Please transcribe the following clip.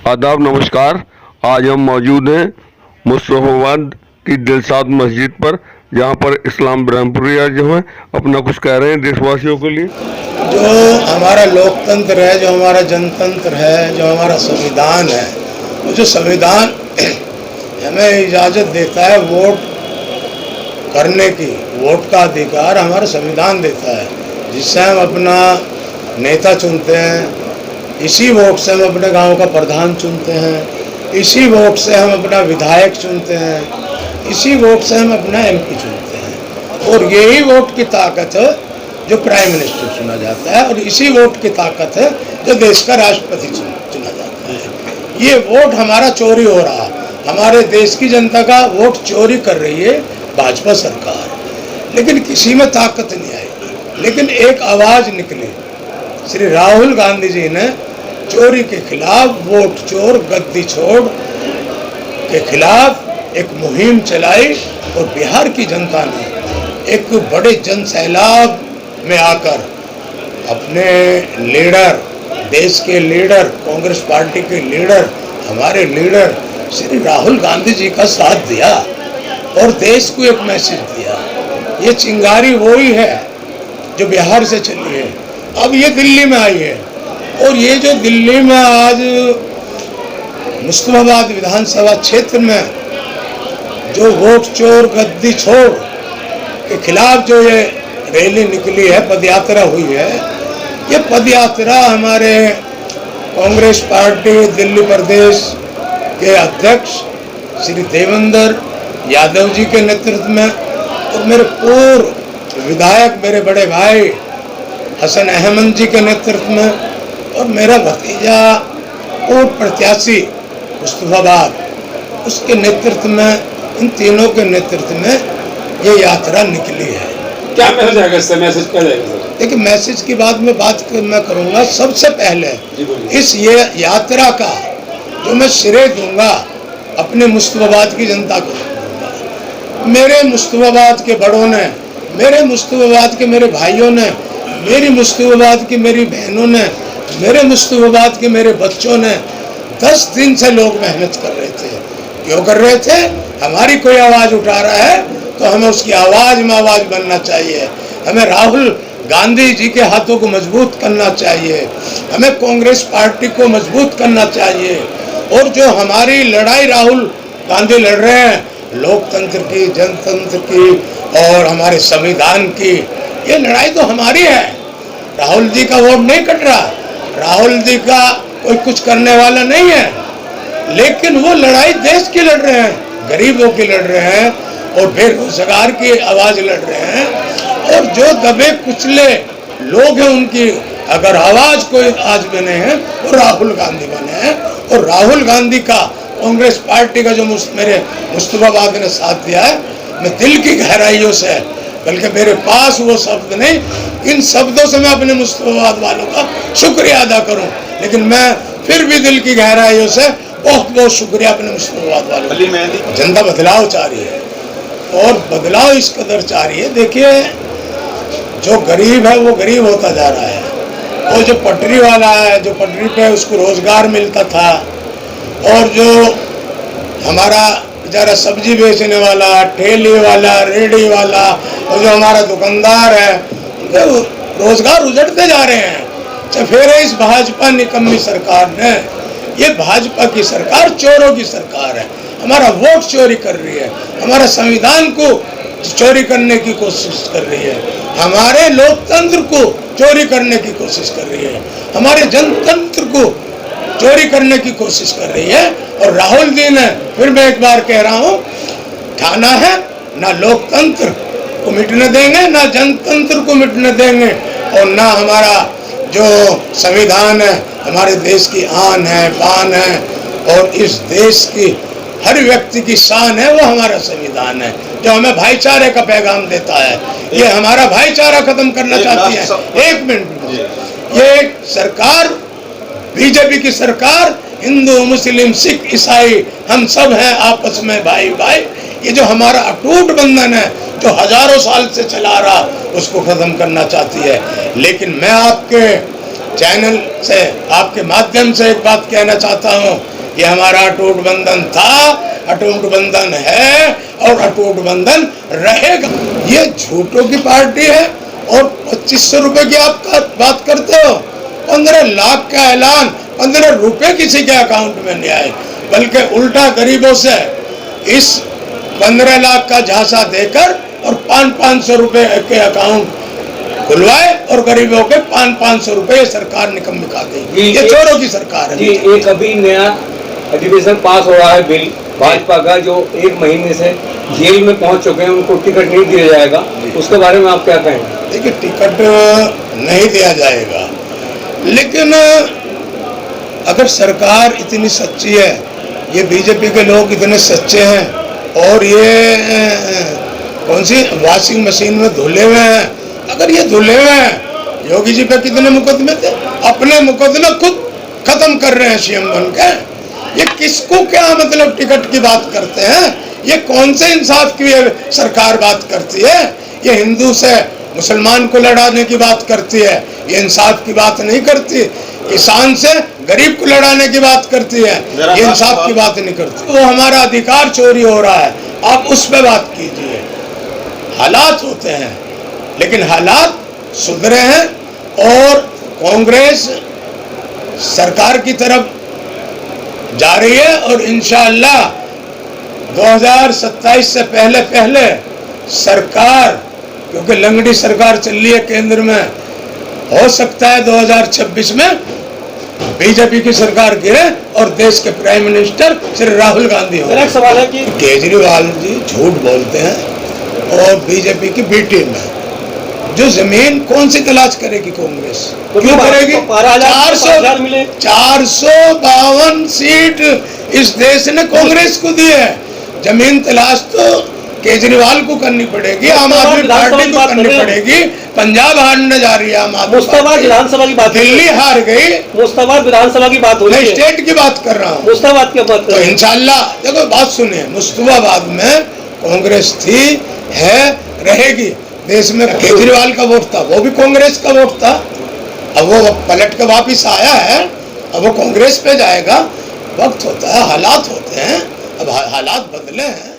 आदाब नमस्कार। आज हम मौजूद हैं मुस्तफाबाद की दिलशाद मस्जिद पर, जहां पर इस्लाम ब्रह्मपुरिया जो है अपना कुछ कह रहे हैं देशवासियों के लिए। जो हमारा लोकतंत्र है, जो हमारा जनतंत्र है, जो हमारा संविधान है, वो जो संविधान हमें इजाज़त देता है वोट करने की, वोट का अधिकार हमारा संविधान देता है, जिससे हम अपना नेता चुनते हैं। इसी वोट से हम अपने गांव का प्रधान चुनते हैं, इसी वोट से हम अपना विधायक चुनते हैं, इसी वोट से हम अपना एमपी चुनते हैं। और यही वोट की ताकत है जो प्राइम मिनिस्टर चुना जाता है, और इसी वोट की ताकत है जो देश का राष्ट्रपति चुना जाता है। ये वोट हमारा चोरी हो रहा है, हमारे देश की जनता का वोट चोरी कर रही है भाजपा सरकार। लेकिन किसी में ताकत नहीं आई। लेकिन एक आवाज़ निकली, श्री राहुल गांधी जी ने चोरी के खिलाफ, वोट चोर गद्दी छोड़ के खिलाफ एक मुहिम चलाई, और बिहार की जनता ने एक बड़े जन सैलाब में आकर अपने लीडर, देश के लीडर, कांग्रेस पार्टी के लीडर, हमारे लीडर श्री राहुल गांधी जी का साथ दिया और देश को एक मैसेज दिया। ये चिंगारी वही है जो बिहार से चली है, अब ये दिल्ली में आई है। और ये जो दिल्ली में आज मुस्तफाबाद विधानसभा क्षेत्र में जो वोट चोर गद्दी छोड़ के खिलाफ जो ये रैली निकली है, पदयात्रा हुई है, ये पदयात्रा हमारे कांग्रेस पार्टी दिल्ली प्रदेश के अध्यक्ष श्री देवेंद्र यादव जी के नेतृत्व में, और मेरे पूर्व विधायक मेरे बड़े भाई हसन अहमद जी के नेतृत्व में, और मेरा भतीजा पूर्व प्रत्याशी मुस्तफाबाद, उसके नेतृत्व में, इन तीनों के नेतृत्व में ये यात्रा निकली है। क्या मैसेज आएगा इससे? मैसेज क्या जाएगा सर? देखिए, मैसेज की बात में मैं करूँगा। सबसे पहले इस ये यात्रा का जो मैं श्रेय दूंगा अपने मुस्तफाबाद की जनता को दूंगा। मेरे मुस्तफाबाद के बड़ों ने, मेरे मुस्तफाबाद के मेरे भाइयों ने, मेरी मुस्तफाबाद की मेरी बहनों ने, मेरे मुस्तफाबाद के मेरे बच्चों ने 10 दिन से लोग मेहनत कर रहे थे। क्यों कर रहे थे? हमारी कोई आवाज़ उठा रहा है तो हमें उसकी आवाज़ में आवाज़ बनना चाहिए। हमें राहुल गांधी जी के हाथों को मजबूत करना चाहिए, हमें कांग्रेस पार्टी को मजबूत करना चाहिए। और जो हमारी लड़ाई राहुल गांधी लड़ रहे हैं, लोकतंत्र की, जनतंत्र की और हमारे संविधान की, ये लड़ाई तो हमारी है। राहुल जी का वोट नहीं कट रहा, राहुल जी का कोई कुछ करने वाला नहीं है, लेकिन वो लड़ाई देश की लड़ रहे हैं, गरीबों की लड़ रहे हैं, और बेरोजगार की आवाज़ लड़ रहे हैं। और जो दबे कुचले लोग हैं, उनकी अगर आवाज़ कोई आज बने हैं वो राहुल गांधी बने हैं। और राहुल गांधी का, कांग्रेस पार्टी का जो मेरे मुस्तफाबाद ने साथ दिया है, मैं दिल की गहराइयों से, बल्कि मेरे पास वो शब्द नहीं, इन शब्दों से मैं अपने मुस्तफाबाद वालों का शुक्रिया अदा करूं, लेकिन मैं फिर भी दिल की गहराइयों से बहुत बहुत शुक्रिया अपने मुस्तफाबाद वालों का। जनता बदलाव चाह रही है, और बदलाव इस कदर चाह रही है। देखिए, जो गरीब है वो गरीब होता जा रहा है, और जो पटरी वाला है, जो पटरी पे उसको रोजगार मिलता था, और जो हमारा बेचारा सब्जी बेचने वाला, ठेली वाला, रेडी वाला, और जो हमारा दुकानदार है, उनके रोजगार उजड़ते जा रहे हैं। चफेरे इस भाजपा निकम्मी सरकार ने, ये भाजपा की सरकार चोरों की सरकार है, हमारा वोट चोरी कर रही है, हमारा संविधान को चोरी करने की कोशिश कर रही है, हमारे लोकतंत्र को चोरी करने की कोशिश कर रही है, हमारे जनतंत्र को चोरी करने की कोशिश कर रही है। और राहुल जी ने, फिर मैं एक बार कह रहा हूँ, ठाना है ना लोकतंत्र को मिटने देंगे, ना जनतंत्र को मिटने देंगे, और ना हमारा जो संविधान है, हमारे देश की आन है, बान है, और इस देश की हर व्यक्ति की शान है, वो हमारा संविधान है, जो हमें भाईचारे का पैगाम देता है। ये हमारा भाईचारा खत्म करना चाहती है। एक मिनट, ये सरकार, बीजेपी की सरकार, हिंदू, मुस्लिम, सिख, ईसाई, हम सब हैं आपस में भाई भाई। ये जो हमारा अटूट बंधन है, जो हजारों साल से चला रहा, उसको खत्म करना चाहती है। लेकिन मैं आपके चैनल से, आपके माध्यम से एक बात कहना चाहता हूँ ये हमारा अटूट बंधन था, अटूट बंधन है और अटूट बंधन रहेगा। ये झूठों की पार्टी है और 2500 रुपए की आप बात करते हो। 15 लाख का ऐलान, 15 रुपए किसी के अकाउंट में नहीं आए, बल्कि उल्टा गरीबों से इस 15 लाख का झांसा देकर और 500 रुपए के अकाउंट खुलवाए और गरीबों के 500 रुपए सरकार निकम्मी खा गई। ये चोरों की सरकार है। जी, एक अभी नया अधिवेशन पास हो रहा है बिल भाजपा का, जो 1 महीने से जेल में पहुंच चुके हैं, उनको टिकट नहीं दिया जाएगा, उसके बारे में आप क्या कहेंगे? देखिए, टिकट नहीं दिया जाएगा, लेकिन अगर सरकार इतनी सच्ची है, ये बीजेपी के लोग इतने सच्चे हैं और ये कौन सी वॉशिंग मशीन में धुले हुए हैं, अगर ये धुले हुए हैं, योगी जी पे कितने मुकदमे थे, अपने मुकदमे खुद खत्म कर रहे हैं सीएम बन के। ये किसको क्या मतलब टिकट की बात करते हैं? ये कौन से इंसाफ की सरकार बात करती है? ये हिंदू से मुसलमान को लड़ाने की बात करती है, ये इंसाफ की बात नहीं करती। किसान से गरीब को लड़ाने की बात करती है, ये इंसाफ की बात नहीं करती। वो हमारा अधिकार चोरी हो रहा है, आप उस पर बात कीजिए। हालात होते हैं, लेकिन हालात सुधरे हैं और कांग्रेस सरकार की तरफ जा रही है और इंशाअल्लाह 2027 से पहले सरकार, क्योंकि लंगड़ी सरकार चल रही है केंद्र में, हो सकता है 2026 में बीजेपी की सरकार गिरे और देश के प्राइम मिनिस्टर श्री राहुल गांधी हो। मेरा एक सवाल है कि केजरीवाल जी झूठ बोलते हैं और बीजेपी की बी टीम है। जो जमीन कौन सी तलाश करेगी कांग्रेस? क्यों करेगी? 452 सीट इस देश ने कांग्रेस को दी है। जमीन तलाश तो केजरीवाल को करनी पड़ेगी, आम आदमी पार्टी को करनी पड़ेगी। पंजाब हारने जा रही है आम आदमी, मुश्ताबाद विधानसभा की बात, दिल्ली हार गई, मुश्ताबाद विधानसभा की बात हो रही है, स्टेट की बात कर रहा हूँ। मुश्ताबाद की बात तो इंशाल्लाह, देखो बात सुनिए, मुश्ताबाद में कांग्रेस थी, है, रहेगी। देश में केजरीवाल का वोट था, वो भी कांग्रेस का वोट था, अब वो पलट के वापिस आया है, अब वो कांग्रेस पे जाएगा। वक्त होता है, हालात होते हैं, अब हालात बदले हैं।